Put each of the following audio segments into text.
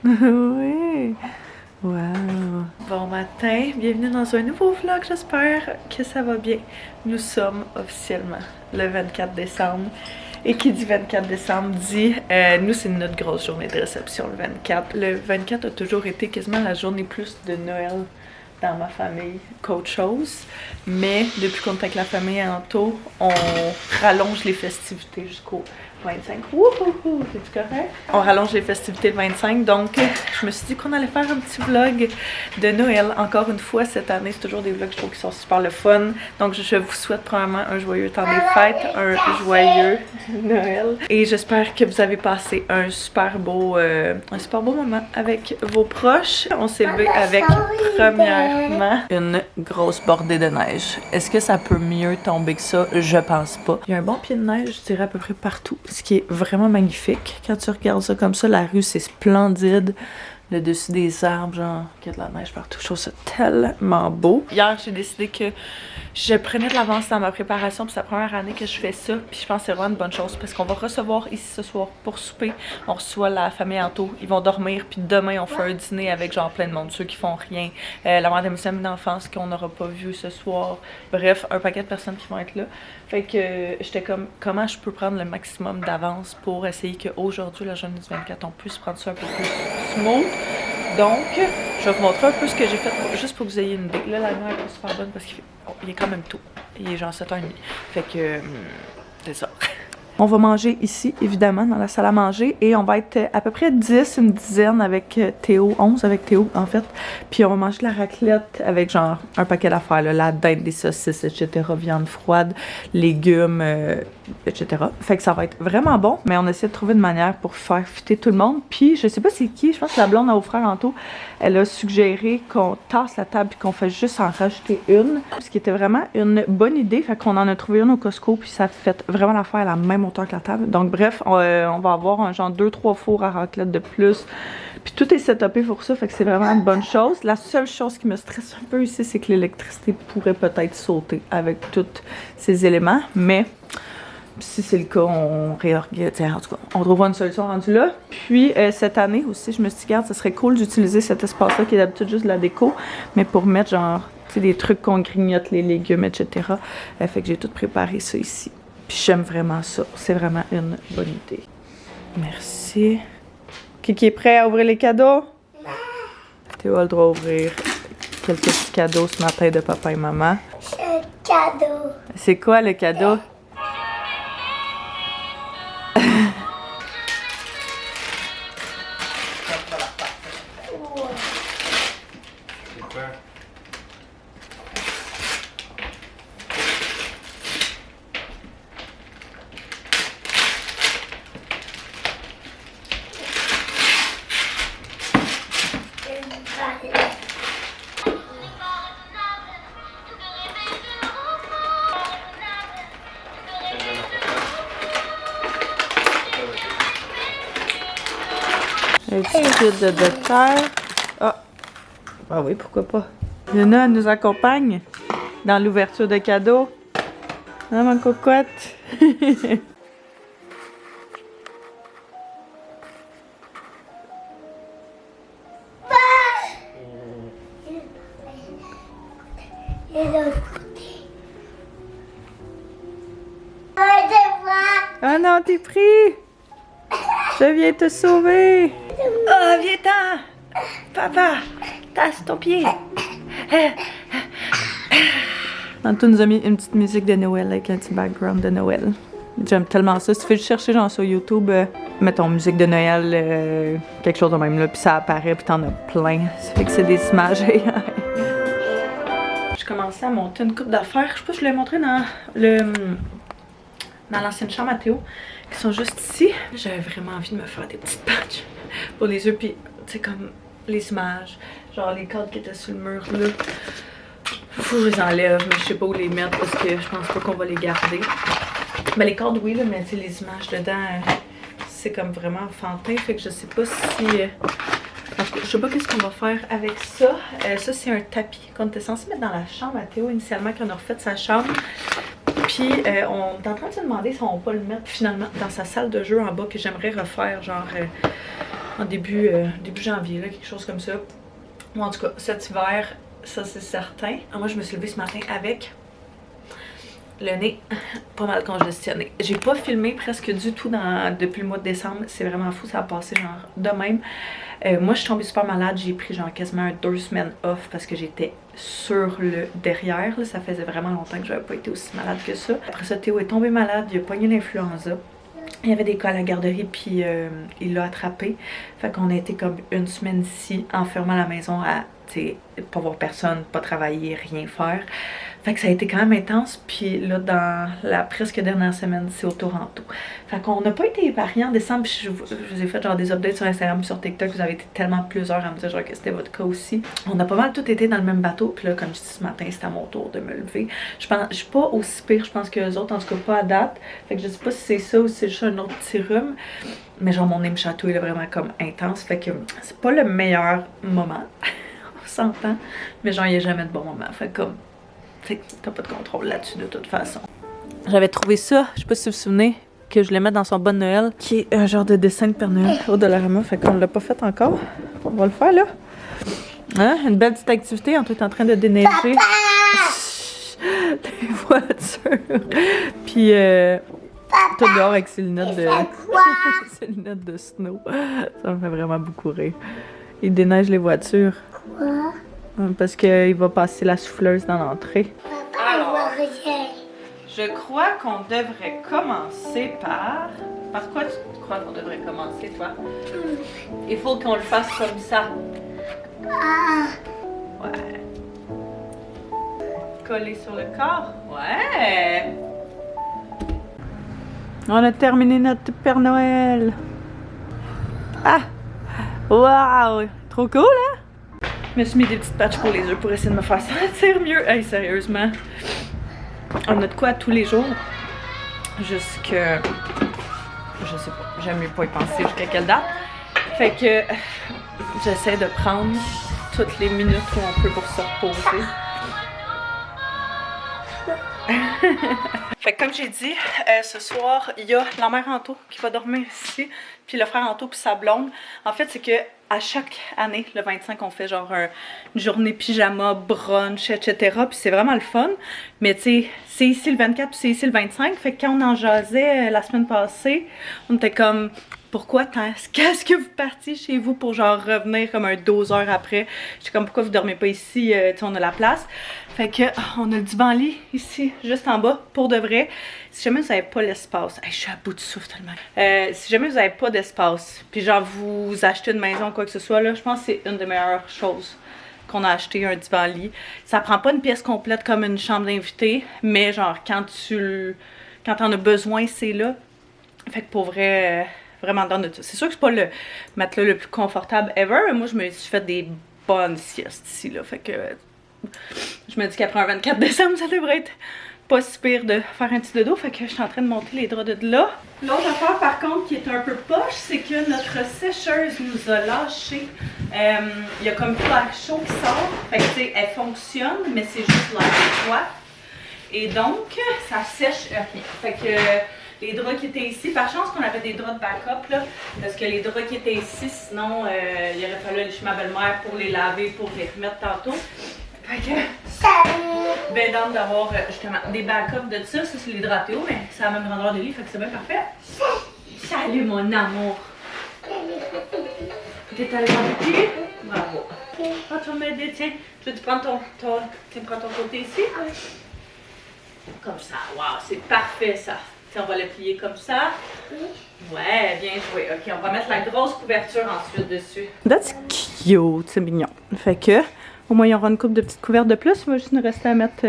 Oui! Wow! Bon matin, bienvenue dans un nouveau vlog, j'espère que ça va bien. Nous sommes officiellement le 24 décembre. Et qui dit 24 décembre dit, nous c'est notre grosse journée de réception le 24. Le 24 a toujours été quasiment la journée plus de Noël dans ma famille qu'autre chose. Mais depuis qu'on est avec la famille Anto, on rallonge les festivités jusqu'au 25. Wouhou! C'est-tu correct? On rallonge les festivités le 25, donc je me suis dit qu'on allait faire un petit vlog de Noël. Encore une fois, cette année, c'est toujours des vlogs, je trouve, qui sont super le fun. Donc je vous souhaite premièrement un joyeux temps des fêtes, un joyeux Noël. Et j'espère que vous avez passé un super beau moment avec vos proches. On s'est levé avec, premièrement, une grosse bordée de neige. Est-ce que ça peut mieux tomber que ça? Je pense pas. Il y a un bon pied de neige, je dirais, à peu près partout. Ce qui est vraiment magnifique. Quand tu regardes ça comme ça, la rue, c'est splendide. Le dessus des arbres, genre, qu'il y a de la neige partout. Je trouve ça tellement beau. Hier, j'ai décidé que je prenais de l'avance dans ma préparation. Puis c'est la première année que je fais ça. Puis je pense que c'est vraiment une bonne chose. Parce qu'on va recevoir ici ce soir pour souper. On reçoit la famille Anto. Ils vont dormir. Puis demain, on fait un dîner avec genre plein de monde. Ceux qui font rien. La mère de mes amis d'enfance qu'on n'aura pas vu ce soir. Bref, un paquet de personnes qui vont être là. Fait que j'étais comme, comment je peux prendre le maximum d'avance pour essayer qu'aujourd'hui, la journée du 24, on puisse prendre ça un peu plus smooth. Donc, je vais vous montrer un peu ce que j'ai fait, juste pour que vous ayez une idée. Là, la lumière est pas super bonne parce qu'il est quand même tôt. Il est genre 7h30. Fait que, c'est ça. On va manger ici, évidemment, dans la salle à manger. Et on va être à peu près 10, une dizaine avec Théo, 11 avec Théo, en fait. Puis on va manger de la raclette avec genre un paquet d'affaires, la dinde, des saucisses, etc., viande froide, légumes, etc. Fait que ça va être vraiment bon, mais on essaie de trouver une manière pour faire fitter tout le monde. Puis je sais pas c'est qui, je pense que la blonde à vos frères Anto, elle a suggéré qu'on tasse la table puis qu'on fait juste en rajouter une. Ce qui était vraiment une bonne idée, fait qu'on en a trouvé une au Costco puis ça fait vraiment l'affaire à la même hauteur que la table. Donc bref, on va avoir un genre 2-3 fours à raclette de plus. Puis tout est setupé pour ça, fait que c'est vraiment une bonne chose. La seule chose qui me stresse un peu ici, c'est que l'électricité pourrait peut-être sauter avec tous ces éléments, mais si c'est le cas, on réorganise. En tout cas, on trouvera une solution rendue là. Puis cette année aussi, je me suis dit, regarde, ça serait cool d'utiliser cet espace-là qui est d'habitude juste de la déco, mais pour mettre genre, tu sais, des trucs qu'on grignote, les légumes, etc. Fait que j'ai tout préparé ça ici. Puis j'aime vraiment ça. C'est vraiment une bonne idée. Merci. Qui est prêt à ouvrir les cadeaux? Théo a le droit d'ouvrir quelques petits cadeaux ce matin de papa et maman. Un cadeau. C'est quoi le cadeau? Un petit kit de docteur. Ah oui, pourquoi pas. Luna nous accompagne dans l'ouverture de cadeaux. Ah, ma cocotte. Et l'autre côté. Ah non, t'es pris. Je viens te sauver. Oh, viens-t'en. Papa, tasse ton pied. Anto nous a mis une petite musique de Noël avec un petit background de Noël. J'aime tellement ça. Si tu fais juste chercher genre sur YouTube, mettons musique de Noël, quelque chose de même là, puis ça apparaît, puis t'en as plein. Ça fait que c'est des images. Je commençais à monter une coupe d'affaires. Je sais pas si je l'ai montré dans l'ancienne chambre à Théo, qui sont juste ici. J'avais vraiment envie de me faire des petites patchs pour les yeux, puis tu sais, comme les images, genre les cadres qui étaient sur le mur là. Faut que je les enlève, mais je sais pas où les mettre parce que je pense pas qu'on va les garder. Mais les cadres, oui, là, mais tu sais, les images dedans, c'est comme vraiment enfantin, fait que je sais pas si... En tout cas, je sais pas qu'est-ce qu'on va faire avec ça. Ça, c'est un tapis qu'on était censé mettre dans la chambre à Théo initialement quand on a refait sa chambre. Puis, on est en train de se demander si on va pas le mettre finalement dans sa salle de jeu en bas que j'aimerais refaire, genre en début janvier, là, quelque chose comme ça. Moi, en tout cas, cet hiver, ça c'est certain. Moi, je me suis levée ce matin avec le nez pas mal congestionné. J'ai pas filmé presque du tout depuis le mois de décembre. C'est vraiment fou, ça a passé genre de même. Moi, je suis tombée super malade. J'ai pris genre quasiment 2 semaines off parce que j'étais sur le derrière. Là. Ça faisait vraiment longtemps que j'avais pas été aussi malade que ça. Après ça, Théo est tombé malade. Il a pogné l'influenza. Il y avait des cas à la garderie, puis il l'a attrapé. Fait qu'on a été comme une semaine ici, enfermés à la maison, à pas voir personne, pas travailler, rien faire. Fait que ça a été quand même intense. Puis là, dans la presque dernière semaine, c'est au Toronto. Fait qu'on n'a pas été épargnés en décembre. Puis je vous ai fait genre des updates sur Instagram, sur TikTok. Vous avez été tellement plusieurs à me dire genre que c'était votre cas aussi. On a pas mal tout été dans le même bateau. Puis là, comme je dis ce matin, c'était à mon tour de me lever. Je suis pas aussi pire, je pense que les autres, en tout cas pas à date. Fait que je sais pas si c'est ça ou si c'est juste un autre petit rhume. Mais genre mon nez me chatouille là, vraiment comme intense. Fait que c'est pas le meilleur moment. On s'entend. Mais genre il n'y a jamais de bon moment. Fait comme t'as pas de contrôle là-dessus de toute façon. J'avais trouvé ça, je sais pas si vous vous souvenez, que je voulais mettre dans son bon Noël, qui est un genre de dessin de Père Noël au Dollarama, fait qu'on l'a pas fait encore. On va le faire là. Hein? Une belle petite activité, on est en train de déneiger les voitures. Puis tout dehors avec ses lunettes de ses lunettes de snow. Ça me fait vraiment beaucoup rire. Il déneige les voitures. Quoi? Parce qu'il va passer la souffleuse dans l'entrée. Papa, il voit rien. Je crois qu'on devrait commencer par... Par quoi tu crois qu'on devrait commencer, toi? Il faut qu'on le fasse comme ça. Ah, Ouais. Coller sur le corps? Ouais! On a terminé notre Père Noël. Ah! Wow! Trop cool, hein? Je me suis mis des petites patchs pour les yeux pour essayer de me faire sentir mieux. Hey, sérieusement. On a de quoi tous les jours. Jusque... Je sais pas. J'aime mieux pas y penser jusqu'à quelle date. Fait que j'essaie de prendre toutes les minutes où on peut pour se reposer. Fait que comme j'ai dit, ce soir, il y a la mère Anto qui va dormir ici, puis le frère Anto puis sa blonde. En fait, c'est que à chaque année, le 25, on fait genre une journée pyjama, brunch, etc. Puis c'est vraiment le fun. Mais tu sais, c'est ici le 24 puis c'est ici le 25. Fait que quand on en jasait la semaine passée, on était comme... Pourquoi qu'est-ce que vous partiez chez vous pour genre revenir comme un 12 heures après? J'étais comme pourquoi vous dormez pas ici? Tu sais, on a la place. Fait que on a le divan-lit ici, juste en bas, pour de vrai. Si jamais vous n'avez pas l'espace, je suis à bout de souffle tellement. Si jamais vous n'avez pas d'espace, puis genre vous achetez une maison ou quoi que ce soit, là, je pense que c'est une des meilleures choses qu'on a acheté, un divan-lit. Ça prend pas une pièce complète comme une chambre d'invité, mais genre quand t'en as besoin, c'est là. Fait que pour vrai... Vraiment dans notre... C'est sûr que c'est pas le matelas le plus confortable ever, mais moi je me suis fait des bonnes siestes ici là. Fait que je me dis qu'après un 24 décembre, ça devrait être pas si pire de faire un petit dodo. Fait que je suis en train de monter les draps de là. L'autre affaire par contre qui est un peu poche, c'est que notre sécheuse nous a lâché. Il y a comme tout l'air chaud qui sort. Fait que tu sais, elle fonctionne, mais c'est juste l'air froid. Et donc, ça sèche rien. Fait que les draps qui étaient ici, par chance qu'on avait des draps de backup, là, parce que les draps qui étaient ici, sinon, il aurait fallu aller chez ma belle-mère pour les laver, pour les remettre tantôt. Fait que, ben donc d'avoir justement des backups de ça c'est les draps Théo, mais c'est la même grandeur de lit, fait que c'est bien parfait. Salut mon amour! T'es allé dans le pied? Bravo! Ah, tu vas m'aider, tiens, tu veux prendre ton côté ici? Comme ça, wow, c'est parfait ça! T'sais, on va le plier comme ça. Ouais, bien joué. Ok, on va mettre la grosse couverture ensuite dessus. That's cute, c'est mignon. Fait que, au moins, il y aura une couple de petites couvertes de plus. Il va juste nous rester à mettre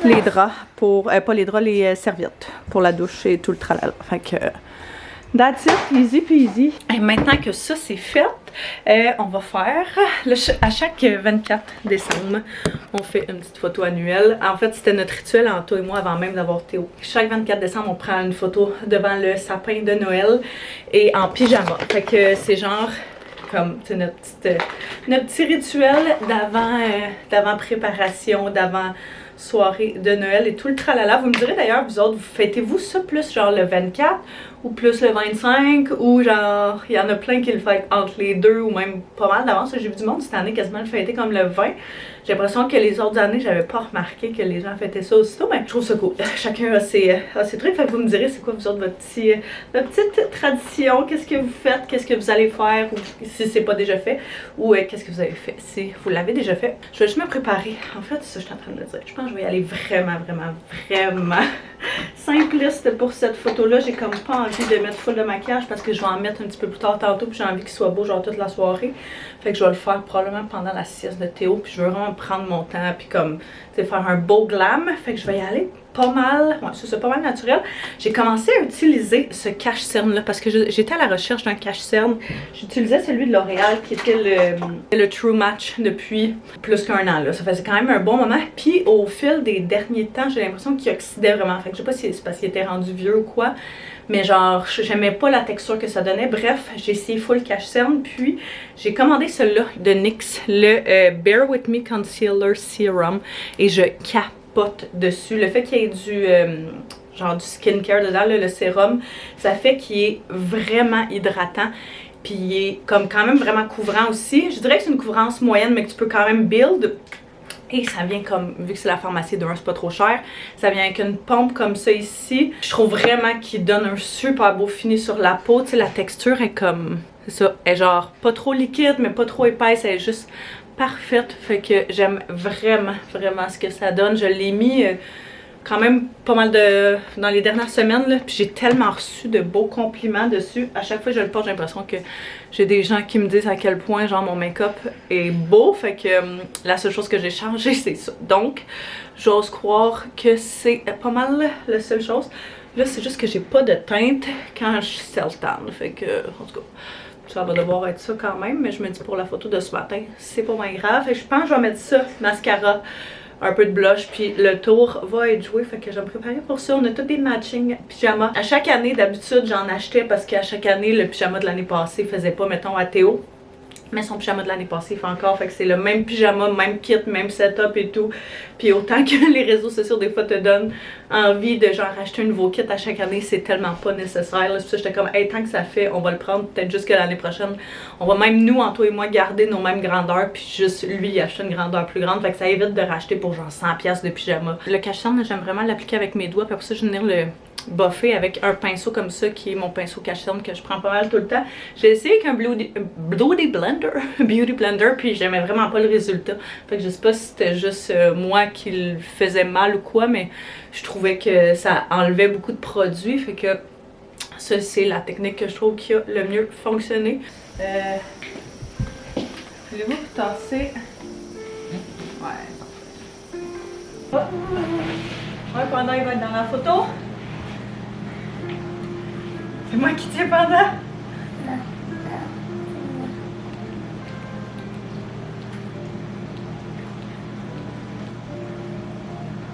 les draps pour... pas les draps, les serviettes pour la douche et tout le tralala. Fait que, that's it, easy peasy. Et maintenant que ça, c'est fait, on va faire... à chaque 24 décembre, on fait une petite photo annuelle. En fait, c'était notre rituel, Anto et moi, avant même d'avoir Théo. Chaque 24 décembre, on prend une photo devant le sapin de Noël et en pyjama. Fait que c'est genre... comme notre petit rituel d'avant préparation, d'avant soirée de Noël et tout le tralala. Vous me direz d'ailleurs, vous autres, fêtez-vous ça plus genre le 24 ou plus le 25, ou genre, il y en a plein qui le fêtent entre les deux, ou même pas mal d'avance. J'ai vu du monde cette année quasiment le fêter comme le 20. J'ai l'impression que les autres années, j'avais pas remarqué que les gens fêtaient ça aussitôt, mais je trouve ça cool. Chacun a ses trucs, fait que vous me direz c'est quoi vous autres votre petite tradition, qu'est-ce que vous faites, qu'est-ce que vous allez faire, ou si c'est pas déjà fait, ou qu'est-ce que vous avez fait si vous l'avez déjà fait. Je vais juste me préparer. En fait, c'est ça que je suis en train de me dire. Je pense que je vais y aller vraiment simpliste pour cette photo-là. J'ai comme pas envie de mettre full de maquillage parce que je vais en mettre un petit peu plus tard tantôt, puis j'ai envie qu'il soit beau genre toute la soirée. Fait que je vais le faire probablement pendant la sieste de Théo, puis je veux vraiment prendre mon temps, puis comme, tu sais, faire un beau glam. Fait que je vais y aller pas mal, ouais, c'est pas mal naturel. J'ai commencé à utiliser ce cache-cerne là parce que j'étais à la recherche d'un cache-cerne. J'utilisais celui de L'Oréal qui était le True Match depuis plus qu'un an là. Ça faisait quand même un bon moment. Puis au fil des derniers temps, j'ai l'impression qu'il oxydait vraiment. Fait que je sais pas si c'est parce qu'il était rendu vieux ou quoi. Mais genre, j'aimais pas la texture que ça donnait. Bref, j'ai essayé full cache-cerne. Puis, j'ai commandé celui-là de NYX, le Bare With Me Concealer Serum. Et je capote dessus. Le fait qu'il y ait du genre du skincare dedans, là, le sérum, ça fait qu'il est vraiment hydratant. Puis, il est comme quand même vraiment couvrant aussi. Je dirais que c'est une couvrance moyenne, mais que tu peux quand même build. Et ça vient comme, vu que c'est la pharmacie de 1, c'est pas trop cher, ça vient avec une pompe comme ça ici. Je trouve vraiment qu'il donne un super beau fini sur la peau. Tu sais, la texture est comme, c'est ça, elle est genre pas trop liquide, mais pas trop épaisse, elle est juste parfaite. Fait que j'aime vraiment ce que ça donne. Je l'ai mis quand même pas mal dans les dernières semaines, là, puis j'ai tellement reçu de beaux compliments dessus. À chaque fois que je le porte, j'ai l'impression que j'ai des gens qui me disent à quel point genre mon make-up est beau. Fait que la seule chose que j'ai changé, c'est ça. Donc, j'ose croire que c'est pas mal la seule chose. Là, c'est juste que j'ai pas de teinte quand je suis self-tan. Fait que, en tout cas, ça va devoir être ça quand même. Mais je me dis pour la photo de ce matin, c'est pas moins grave. Et je pense que je vais mettre ça, mascara, un peu de blush, puis le tour va être joué. Fait que je vais me préparer pour ça. On a tous des matching pyjamas. À chaque année, d'habitude, j'en achetais parce qu'à chaque année, le pyjama de l'année passée faisait pas, mettons, à Théo. Mais son pyjama de l'année passée, il fait encore. Fait que c'est le même pyjama, même kit, même setup et tout. Puis autant que les réseaux sociaux, des fois, te donnent envie de genre acheter un nouveau kit à chaque année, c'est tellement pas nécessaire. C'est pour ça que j'étais comme, hey, tant que ça fait, on va le prendre peut-être jusqu'à l'année prochaine. On va même, nous, Anto et moi, garder nos mêmes grandeurs. Puis juste lui, acheter une grandeur plus grande. Fait que ça évite de racheter pour genre 100$ de pyjama. Le cache-cerne, j'aime vraiment l'appliquer avec mes doigts. Puis après ça, je vais venir le buffer avec un pinceau comme ça qui est mon pinceau cache-cerne que je prends pas mal tout le temps. J'ai essayé avec un Beauty Blender puis j'aimais vraiment pas le résultat. Fait que je sais pas si c'était juste moi qui le faisais mal ou quoi, mais je trouvais que ça enlevait beaucoup de produits. Fait que ça c'est la technique que je trouve qui a le mieux fonctionné. Voulez-vous vous tasser? Ouais. Oh. Ouais, pendant il va être dans la photo. C'est moi qui tiens pendant.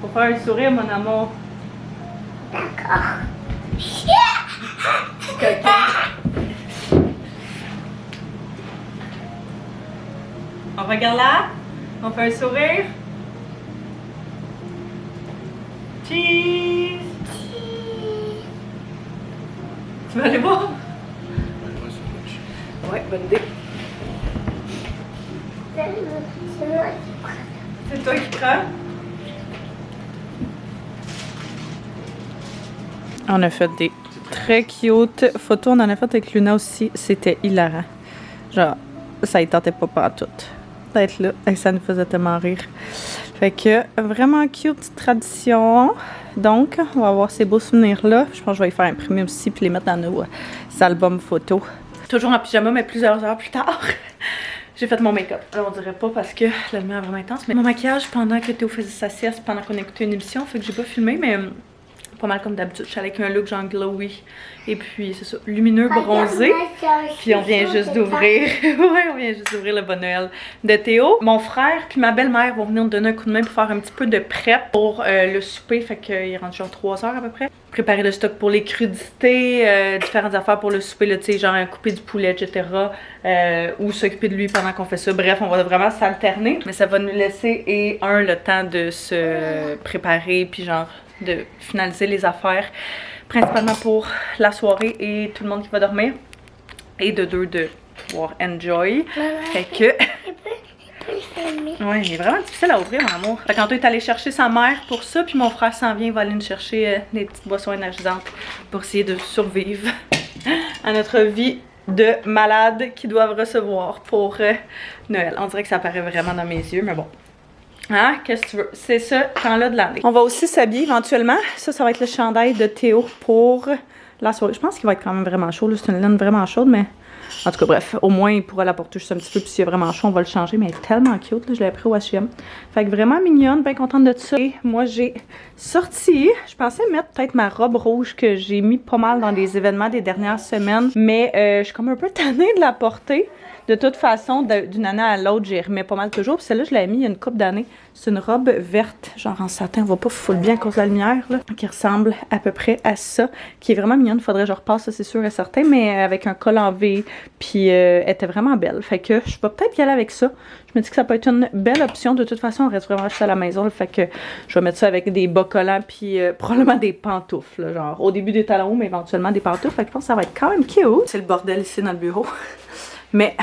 Faut faire un sourire, mon amour. D'accord. On regarde là. On fait un sourire. Cheese! Tu vas aller voir? Ouais, bonne idée. C'est moi qui prends. C'est toi qui prends? On a fait des très cute photos. On en a fait avec Luna aussi. C'était hilarant. Genre, ça y tentait pas partout d'être là. Et ça nous faisait tellement rire. Fait que, vraiment cute petite tradition. Donc, on va avoir ces beaux souvenirs-là. Je pense que je vais les faire imprimer aussi puis les mettre dans nos albums photos. Toujours en pyjama, mais plusieurs heures plus tard. J'ai fait mon make-up. Alors, on dirait pas parce que la lumière est vraiment intense, mais mon maquillage pendant que Théo faisait sa sieste, pendant qu'on écoutait une émission, fait que j'ai pas filmé, mais pas mal comme d'habitude. Je suis avec un look genre glowy. Et puis, c'est ça, lumineux, bronzé. Puis on vient juste d'ouvrir. Ouais, on vient juste d'ouvrir le Bon Noël de Théo. Mon frère puis ma belle-mère vont venir nous donner un coup de main pour faire un petit peu de prep pour le souper. Fait qu'il rentre genre 3 heures à peu près. Préparer le stock pour les crudités, différentes affaires pour le souper, là, tu sais, genre couper du poulet, etc. Ou s'occuper de lui pendant qu'on fait ça. Bref, on va vraiment s'alterner. Mais ça va nous laisser, le temps de se préparer, puis genre de finaliser les affaires, principalement pour la soirée et tout le monde qui va dormir. Et de 2, de pouvoir enjoy. Fait que... Ouais, il est vraiment difficile à ouvrir, mon amour. Fait qu'Anto est allé chercher sa mère pour ça, puis mon frère s'en vient, il va aller nous chercher des petites boissons énergisantes pour essayer de survivre à notre vie de malades qui doivent recevoir pour Noël. On dirait que ça paraît vraiment dans mes yeux, mais bon. Hein? Qu'est-ce que tu veux? C'est ce temps-là de l'année. On va aussi s'habiller éventuellement. Ça va être le chandail de Théo pour la soirée. Je pense qu'il va être quand même vraiment chaud. C'est une laine vraiment chaude, mais... En tout cas, bref, au moins, il pourra la porter juste un petit peu. Puis s'il est vraiment chaud, on va le changer. Mais elle est tellement cute, là, je l'ai pris au H&M. Fait que vraiment mignonne, bien contente de ça. Et moi, j'ai sorti... Je pensais mettre peut-être ma robe rouge que j'ai mis pas mal dans des événements des dernières semaines. Mais je suis comme un peu tannée de la porter. De toute façon, d'une année à l'autre, j'y remets pas mal toujours. Puis celle-là, je l'avais mis il y a une couple d'années. C'est une robe verte, genre en satin. On voit pas full bien à cause de la lumière, là. Qui ressemble à peu près à ça. Qui est vraiment mignonne. Faudrait que je repasse, ça c'est sûr et certain. Mais avec un col en V. Puis elle était vraiment belle. Fait que je vais peut-être y aller avec ça. Je me dis que ça peut être une belle option. De toute façon, on reste vraiment juste à la maison. Là. Fait que je vais mettre ça avec des bas collants. Puis probablement des pantoufles. Là, genre au début des talons hauts, mais éventuellement des pantoufles. Fait que je pense que ça va être quand même cute. C'est le bordel ici dans le bureau. Mais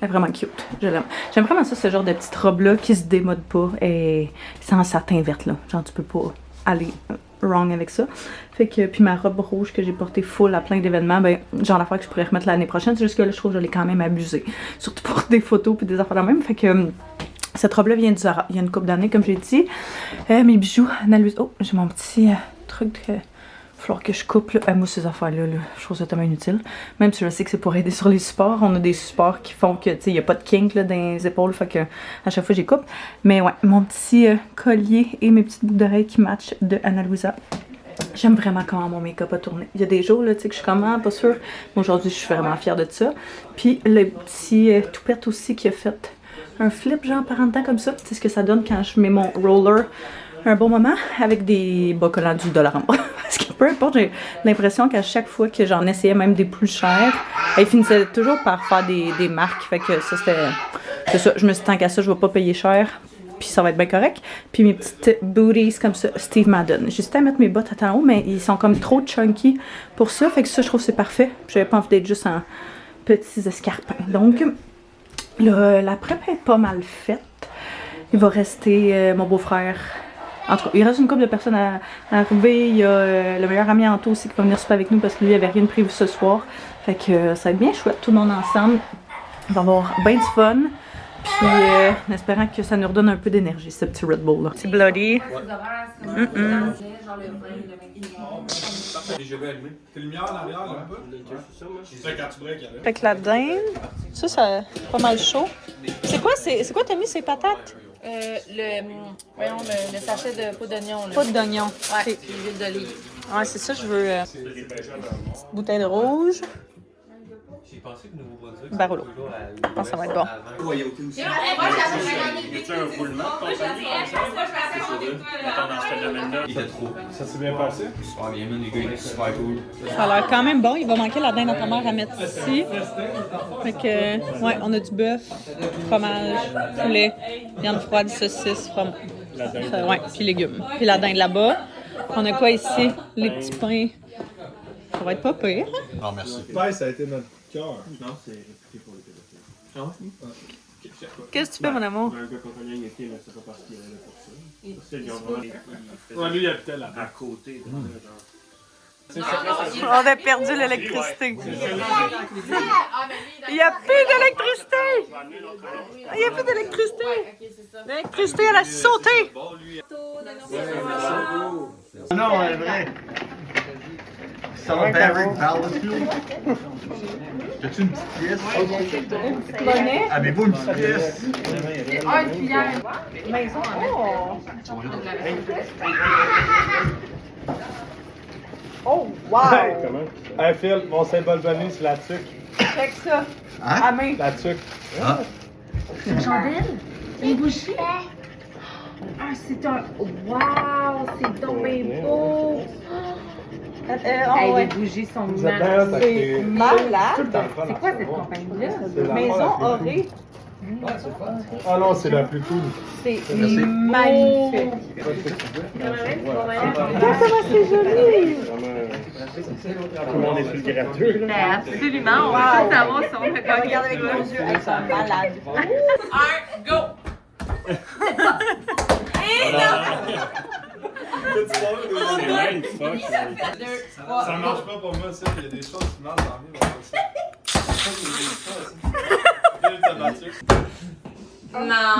elle est vraiment cute. Je l'aime. J'aime vraiment ça, ce genre de petite robe-là qui se démode pas. Et c'est en satin verte, là. Genre, tu peux pas aller wrong avec ça. Fait que, puis ma robe rouge que j'ai portée full à plein d'événements, ben, genre l'affaire que je pourrais remettre l'année prochaine. C'est juste que là, je trouve que je l'ai quand même abusée. Surtout pour des photos puis des affaires de même. Fait que cette robe-là vient du Zara. Il y a une couple d'années, comme j'ai dit. Mes bijoux, Analyse. Oh, j'ai mon petit truc de... falloir que je coupe, là. Moi, ces affaires-là, là, je trouve ça tellement inutile. Même si je sais que c'est pour aider sur les supports. On a des supports qui font que, tu sais, il n'y a pas de kink, là, dans les épaules. Fait que, à chaque fois, j'y coupe. Mais ouais, mon petit collier et mes petites boucles d'oreilles qui matchent de Ana Luisa. J'aime vraiment comment mon make-up a tourné. Il y a des jours, là, tu sais, que je suis comment, pas sûre. Mais aujourd'hui, je suis vraiment fière de ça. Puis, le petit toupette aussi qui a fait un flip, genre, par en temps comme ça. C'est ce que ça donne quand je mets mon roller un bon moment avec des bas collants du $. Parce que peu importe, j'ai l'impression qu'à chaque fois que j'en essayais même des plus chers, ils finissaient toujours par faire des marques. Fait que ça, c'était... C'est ça, je me suis dit, tant qu'à ça, je vais pas payer cher. Puis ça va être bien correct. Puis mes petites booties comme ça, Steve Madden. J'hésitais à mettre mes bottes à talons, mais ils sont comme trop chunky pour ça. Fait que ça, je trouve que c'est parfait. J'avais pas envie d'être juste en petits escarpins. Donc, la prep est pas mal faite. Il va rester mon beau-frère. En tout cas, il reste une couple de personnes à arriver. Il y a le meilleur ami Anto aussi qui va venir souper avec nous parce que lui, il avait rien de prévu ce soir. Fait que ça va être bien chouette, tout le monde ensemble. On va avoir bien du fun. Puis en espérant que ça nous redonne un peu d'énergie, ce petit Red Bull là. C'est bloody. Fait que la dinde, ça c'est pas mal chaud. C'est quoi t'as mis ces patates? Le sachet de poudre d'oignon. Poudre d'oignon. Ouais, l'huile d'olive. Ouais, c'est ça, je veux. Petite bouteille de rouge. Barolo. Je pense que ça va être bon. Ça s'est bien passé? Ça a l'air quand même bon. Il va manquer la dinde à ta mère à mettre ici. Fait que, ouais, on a du bœuf, fromage, poulet, viande froide, saucisse, fromage. Ouais, puis légumes. Puis la dinde là-bas. On a quoi ici? Les petits pains. Ça va être pas pire. Non, merci. Ouais, ça a été notre cœur. Non, c'est pour les pédophiles. Qu'est-ce que tu fais, mon amour? Un gars qu'on a été, mais c'est pas parce qu'il est là pour ça. Parce qu'ils ont vraiment... Ouais, lui, il habitait là. À côté. On a perdu l'électricité. Il n'y a plus d'électricité! Il n'y a plus d'électricité! L'électricité, elle a sauté! Non, c'est vrai. Ça va, Barry Battlefield? T'as-tu une petite pièce? Bonnet? Avez-vous une petite pièce? Une cuillère. Maison. Oh, wow! Hey, comment? Hey, Phil, mon symbole bonus, c'est la tuque. Check ça. Hein? À main. La tuque. Ah. Une chandelle? Une bougie? Ah, c'est un... Wow! C'est donc bien beau! Les bougies sont Vous êtes magnifiques. bien, C'est malade. tout le temps le fun C'est à quoi savoir. cette compagnie-là? C'est la Maison fois la plus- Orée. Ah non, c'est la plus cool. C'est magnifique. C'est joli! Tout le monde est sur le gratteux. Ben, absolument, on va tout savoir si on a gagné. Regarde avec nos yeux, elles sont malades. 1, go! Et non! C'est vrai, fuck. 2, Ça 3, marche pas pour moi, ça. Il y a des choses qui marchent dans la vie, non.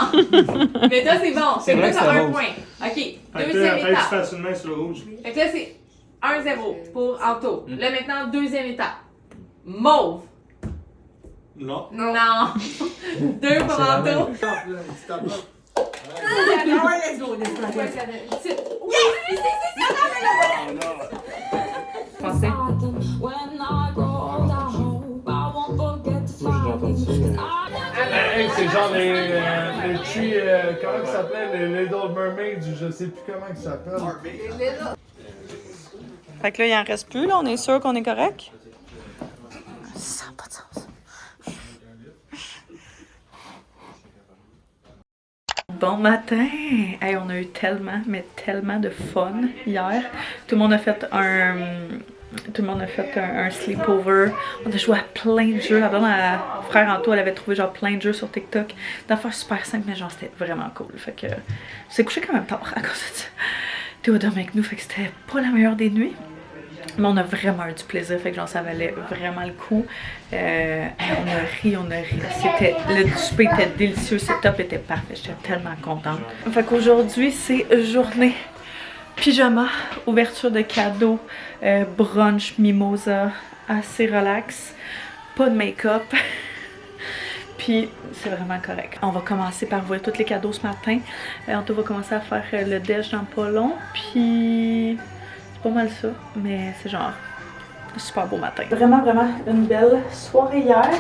Mais toi, c'est bon. C'est vrai toi, que t'as c'est un rose. point. OK, Fait que deuxième là, après, tu étape. fasses une main sur le rouge. Fait que là, c'est 1-0 pour Anto. Là, maintenant, deuxième étape. Mauve. Non. Non. 2 pour Anto. Let's go, let's go. Français. Hey, c'est genre les tree, comment ça s'appelait? Les Little Mermaids, je sais plus comment ça s'appelle. Fait que là, il en reste plus, là. On est sûr qu'on est correct? Ça n'a pas de sens. Bon matin! Hey, on a eu tellement, mais tellement de fun hier. Tout le monde a fait un sleepover. On a joué à plein de jeux. La blonde, frère Anto, elle avait trouvé genre plein de jeux sur TikTok. D'affaires super simples, mais genre c'était vraiment cool. Fait que c'est couché quand même tard à cause de ça. Théo dormait avec nous, fait que c'était pas la meilleure des nuits. Mais on a vraiment eu du plaisir, fait que genre ça valait vraiment le coup. On a ri. Le souper était délicieux, le setup était parfait, j'étais tellement contente. Fait qu'aujourd'hui c'est journée pyjama, ouverture de cadeaux, brunch, mimosa, assez relax, pas de make-up. Puis c'est vraiment correct. On va commencer par ouvrir tous les cadeaux ce matin. Anto va commencer à faire le déj dans pas long, puis pas mal ça, mais c'est genre un super beau matin. Vraiment une belle soirée hier.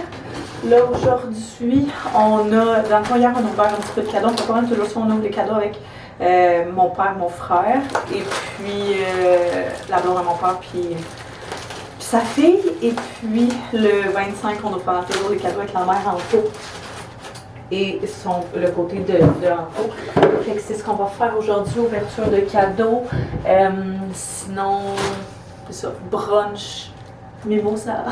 Là aujourd'hui, on a, dans le fond hier on a ouvert un petit peu de cadeaux. On fait quand même toujours ça, on ouvre les cadeaux avec mon père, mon frère, et puis la blonde à mon père, puis sa fille. Et puis le 25, on ouvre toujours les cadeaux avec la mère Anto et le côté de Anto. Fait que c'est ce qu'on va faire aujourd'hui, ouverture de cadeaux. Sinon, c'est ça, brunch, mimosa.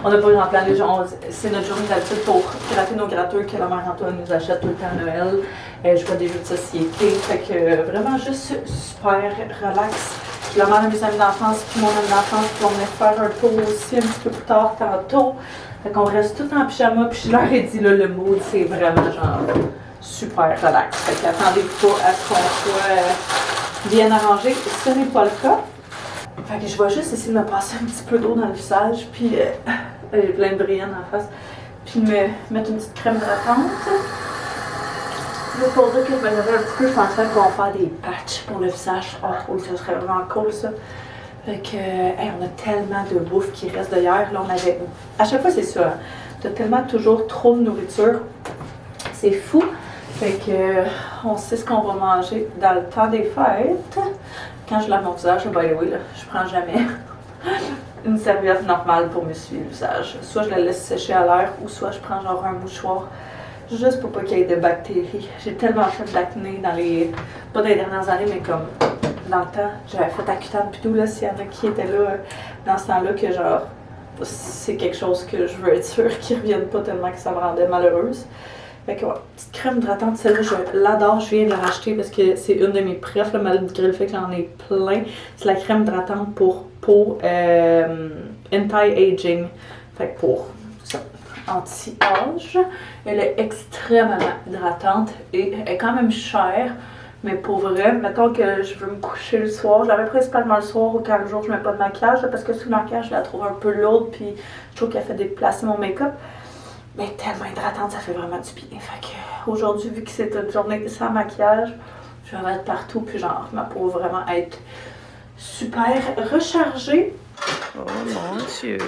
On n'a pas eu en plan les gens. C'est notre journée d'habitude pour gratter nos gratteurs que la mère Antoine nous achète tout le temps à Noël. Je vois des jeux de société. Fait que vraiment juste super relax. Puis la mère de mes amis d'enfance, puis mon ami d'enfance, puis on venait faire un tour aussi un petit peu plus tard tantôt. Fait qu'on reste tout en pyjama, puis je leur ai dit là, le mood c'est vraiment genre super relax. Fait qu'attendez-vous pas à ce qu'on soit bien arrangé. Ce n'est pas le cas. Fait que je vais juste essayer de me passer un petit peu d'eau dans le visage, puis j'ai plein de brillants en face, puis me mettre une petite crème hydratante. Pour dire que je me levais un petit peu, je pensais qu'on va faire des patchs pour le visage. Oh oui, ça serait vraiment cool ça. Fait que, on a tellement de bouffe qui reste d'hier. Là, on avait. À chaque fois, c'est ça. Hein. T'as tellement toujours trop de nourriture. C'est fou. Fait que, on sait ce qu'on va manger dans le temps des fêtes. Quand je lave mon visage, by the way, là, je prends jamais une serviette normale pour m'essuyer le visage. Soit je la laisse sécher à l'air, ou soit je prends genre un mouchoir. Juste pour pas qu'il y ait de bactéries. J'ai tellement fait d'acné dans les... pas dans les dernières années, mais comme dans le temps. J'avais fait Accutane pis tout, là, s'il y en a qui étaient là dans ce temps-là, que genre, c'est quelque chose que je veux être sûre qu'ils reviennent pas tellement que ça me rendait malheureuse. Fait que ouais, petite crème hydratante, celle-là, je l'adore, je viens de la racheter parce que c'est une de mes préfs, malgré le fait que j'en ai plein. C'est la crème hydratante pour peau anti-aging. Fait que pour ça, anti-âge. Elle est extrêmement hydratante et elle est quand même chère. Mais pour vrai, mettons que je veux me coucher le soir, je l'avais principalement le soir ou quand le jour je mets pas de maquillage, là, parce que sous le maquillage je la trouve un peu lourde puis je trouve qu'elle fait déplacer mon make-up. Mais tellement hydratante, ça fait vraiment du bien. Fait que aujourd'hui, vu que c'est une journée sans maquillage, je vais mettre partout puis genre ma peau va vraiment être super rechargée. Oh mon Dieu!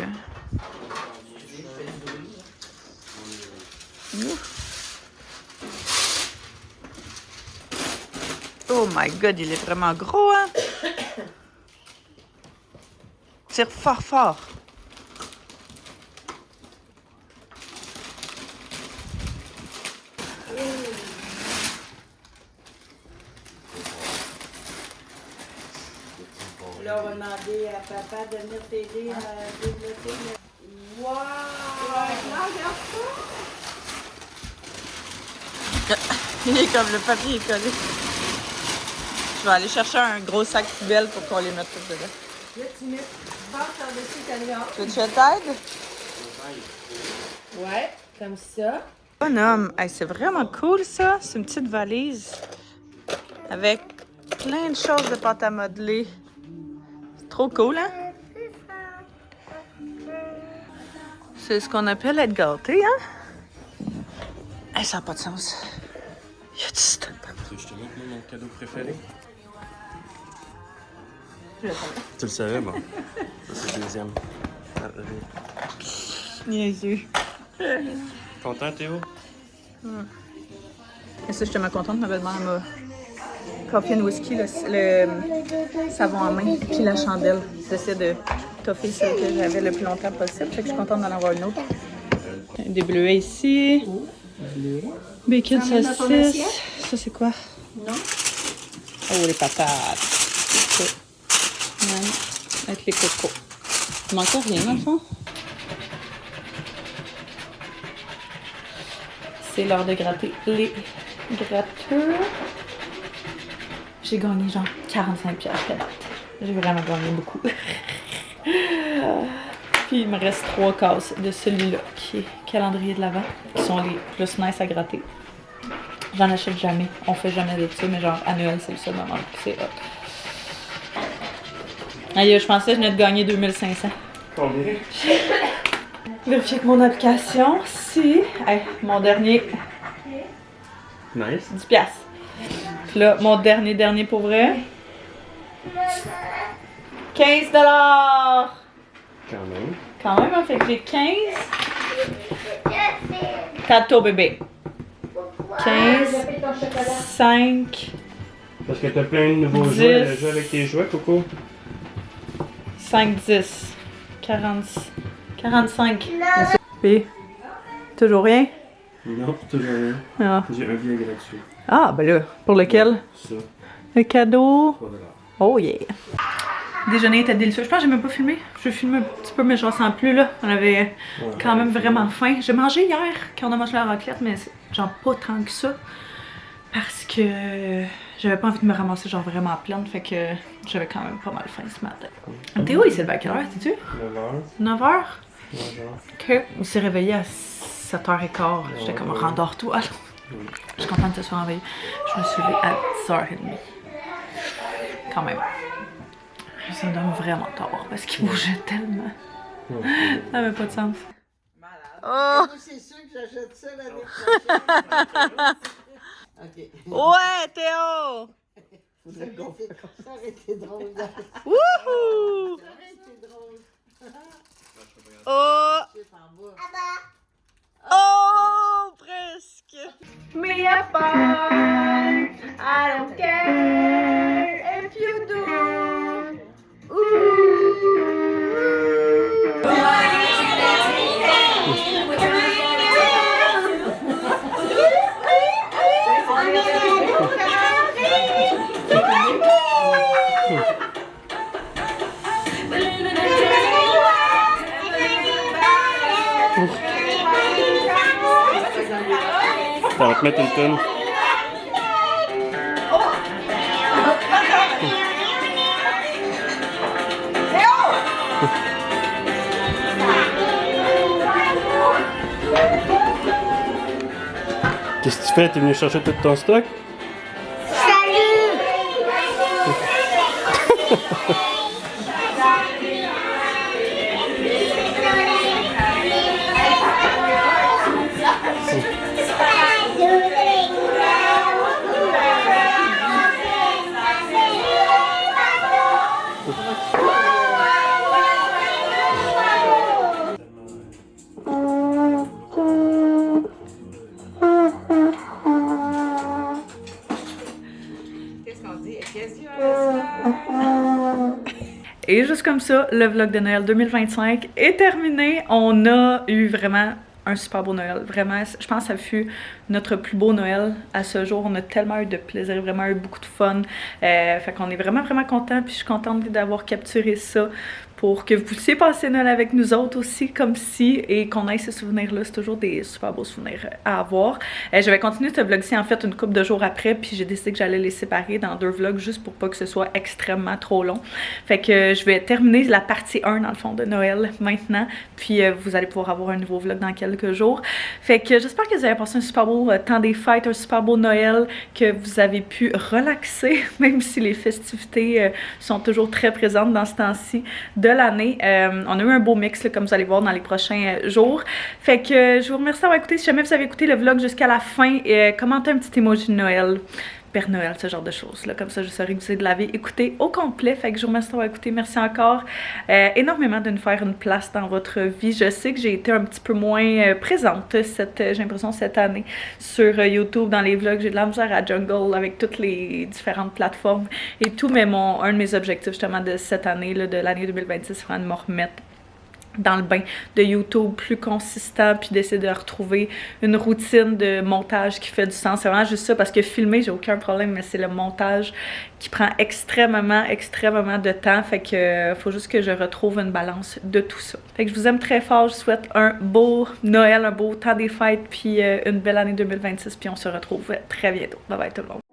Oh my god, il est vraiment gros, hein? Tire fort, fort. là, on va demander à papa de venir t'aider à développer le... Wow! Ouais, là, regarde ça! Il est comme le papier est collé. Je vais aller chercher un gros sac poubelle pour qu'on les mette tous dedans. Là, tu mets passe par-dessus ta viande. Tu veux que je t'aide? Ouais, comme ça. Bonhomme, hey, c'est vraiment cool ça. C'est une petite valise avec plein de choses de pâte à modeler. C'est trop cool, hein? C'est ce qu'on appelle être gâté, hein? Hey, ça n'a pas de sens. Il y a du stock. Je te montre mon cadeau préféré. Je le savais. Tu le savais, bon. Ça, c'est le deuxième. Niaiseux. Content, Théo? Et ça, je suis tellement contente. Ma belle-mère m'a coffee and whisky, le savon à main, puis la chandelle. J'essaie de toffer celle que j'avais le plus longtemps possible. Fait que je suis contente d'en avoir une autre. Des bleuets ici. Bacon saucisse. Ça, c'est quoi? Non. Oh, les patates. Ok. Ouais. Avec les cocos. Il manque rien, dans le fond? C'est l'heure de gratter les gratteurs. J'ai gagné genre 45 piastres à date. J'ai vraiment gagné beaucoup. Puis il me reste 3 cases de celui-là, qui est calendrier de l'Avent, qui sont les plus nice à gratter. J'en achète jamais. On fait jamais de ça, mais genre à Noël, c'est le seul moment où c'est hot. Aïe, je pensais que je venais de gagner 2500. Combien? Vérifier que mon application, si... Hey, mon dernier, Nice. 10 piastres. Puis là, mon dernier pour vrai, 15 $. Quand même. Quand même, hein, fait que j'ai 15. Tato bébé. 15, 5, Parce que t'as plein de nouveaux 10. jouets. Le jeu avec tes jouets, Coco. 5, 10, 40, 45. Puis, toujours rien? Non, toujours rien. Ah. J'ai un billet gratuit. Ah, ben là, pour lequel? Ça, Le cadeau. 3 $. Oh yeah! Déjeuner était délicieux. Je pense que j'ai même pas filmé. Je vais filmer un petit peu, mais je ressens plus là. On avait quand même vraiment faim. J'ai mangé hier quand on a mangé la raclette, mais genre pas tant que ça. Parce que j'avais pas envie de me ramasser genre vraiment pleine. Fait que j'avais quand même pas mal faim ce matin. Théo, il s'est levé à quelle heure, sais-tu? 9 h. 9h? Bonjour. Ok. Il s'est réveillé à 7h15. J'étais comme rendors-toi. Je suis contente de te soir réveillée. Je me suis levée à 10h30. Quand même. Ça me donne vraiment tort parce qu'il bougeait tellement. Ça n'avait pas de sens. Oh! C'est sûr que j'achète ça l'année prochaine. OK. Ouais, Théo! Ça aurait été drôle. Wouhou! Ça aurait été drôle. Oh! Oh! Presque! Me apart, I don't care if you do. On va te mettre une tonne. Qu'est-ce que tu fais? T'es venu chercher tout ton stock? Et juste comme ça, le vlog de Noël 2025 est terminé. On a eu vraiment un super beau Noël. Vraiment, je pense que ça fut notre plus beau Noël à ce jour. On a tellement eu de plaisir, vraiment eu beaucoup de fun. Fait qu'on est vraiment, vraiment contents. Puis je suis contente d'avoir capturé ça pour que vous puissiez passer Noël avec nous autres aussi, comme si, et qu'on ait ces souvenirs-là. C'est toujours des super beaux souvenirs à avoir. Je vais continuer ce vlog-ci, en fait, une couple de jours après, puis j'ai décidé que j'allais les séparer dans 2 vlogs, juste pour pas que ce soit extrêmement trop long. Fait que je vais terminer la partie 1, dans le fond, de Noël, maintenant, puis vous allez pouvoir avoir un nouveau vlog dans quelques jours. Fait que j'espère que vous avez passé un super beau temps des fêtes, un super beau Noël, que vous avez pu relaxer, même si les festivités sont toujours très présentes dans ce temps-ci de l'année. On a eu un beau mix, là, comme vous allez voir dans les prochains jours. Fait que je vous remercie d'avoir écouté. Si jamais vous avez écouté le vlog jusqu'à la fin, commentez un petit emoji de Noël, Père Noël, ce genre de choses là. Comme ça, je saurais que vous de l'avez écouté au complet. Fait que je vous remercie d'avoir écouté. Merci encore énormément de nous faire une place dans votre vie. Je sais que j'ai été un petit peu moins présente, j'ai l'impression, cette année sur YouTube, dans les vlogs. J'ai de la misère à jungle avec toutes les différentes plateformes et tout. Mais un de mes objectifs, justement, de cette année, là, de l'année 2026, c'est vraiment de me remettre dans le bain de YouTube plus consistant, puis d'essayer de retrouver une routine de montage qui fait du sens. C'est vraiment juste ça, parce que filmer, j'ai aucun problème, mais c'est le montage qui prend extrêmement de temps. Fait que faut juste que je retrouve une balance de tout ça. Fait que je vous aime très fort, je vous souhaite un beau Noël, un beau temps des fêtes, puis une belle année 2026, puis on se retrouve très bientôt. Bye bye tout le monde!